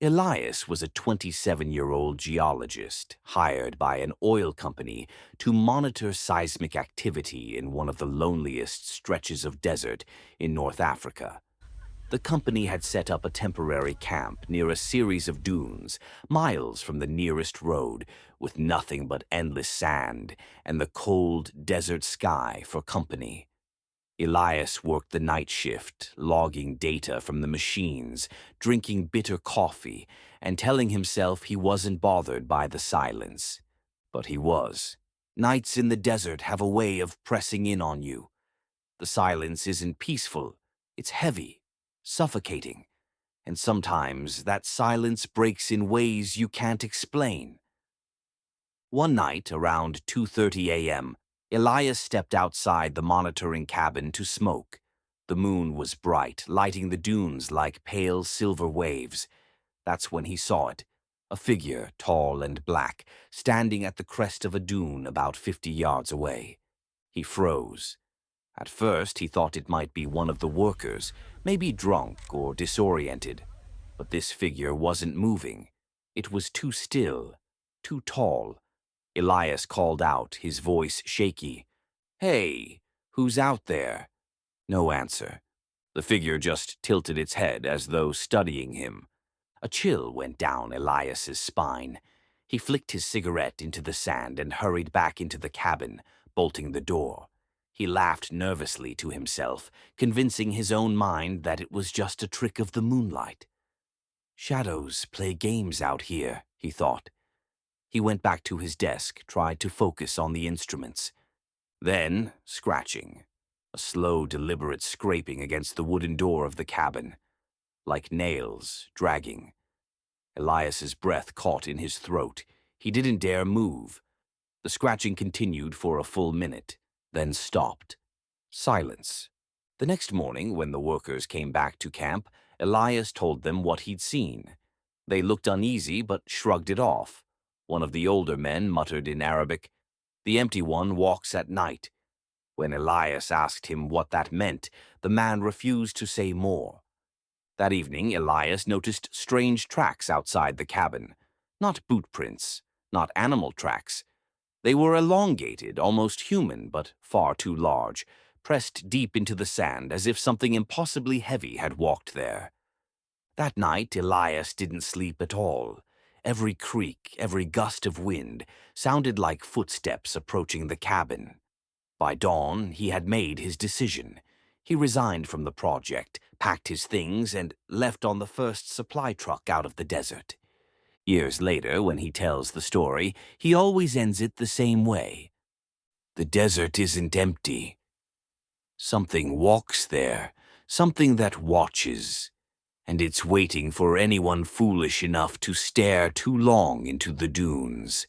Elias was a 27-year-old geologist hired by an oil company to monitor seismic activity in one of the loneliest stretches of desert in North Africa. The company had set up a temporary camp near a series of dunes, miles from the nearest road, with nothing but endless sand and the cold desert sky for company. Elias worked the night shift, logging data from the machines, drinking bitter coffee, and telling himself he wasn't bothered by the silence. But he was. Nights in the desert have a way of pressing in on you. The silence isn't peaceful, it's heavy, suffocating, and sometimes that silence breaks in ways you can't explain. One night, around 2:30 a.m., Elias stepped outside the monitoring cabin to smoke. The moon was bright, lighting the dunes like pale silver waves. That's when he saw it, a figure, tall and black, standing at the crest of a dune about 50 yards away. He froze. At first, he thought it might be one of the workers, maybe drunk or disoriented. But this figure wasn't moving. It was too still, too tall. Elias called out, his voice shaky. "Hey, who's out there?" No answer. The figure just tilted its head as though studying him. A chill went down Elias's spine. He flicked his cigarette into the sand and hurried back into the cabin, bolting the door. He laughed nervously to himself, convincing his own mind that it was just a trick of the moonlight. Shadows play games out here, he thought. He went back to his desk, tried to focus on the instruments. Then, scratching. A slow, deliberate scraping against the wooden door of the cabin. Like nails, dragging. Elias's breath caught in his throat. He didn't dare move. The scratching continued for a full minute, then stopped. Silence. The next morning, when the workers came back to camp, Elias told them what he'd seen. They looked uneasy but shrugged it off. One of the older men muttered in Arabic, "The empty one walks at night." When Elias asked him what that meant, the man refused to say more. That evening, Elias noticed strange tracks outside the cabin. Not boot prints, not animal tracks. They were elongated, almost human, but far too large, pressed deep into the sand as if something impossibly heavy had walked there. That night, Elias didn't sleep at all. Every creak, every gust of wind sounded like footsteps approaching the cabin. By dawn, he had made his decision. He resigned from the project, packed his things, and left on the first supply truck out of the desert. Years later, when he tells the story, he always ends it the same way. The desert isn't empty. Something walks there, something that watches, and it's waiting for anyone foolish enough to stare too long into the dunes.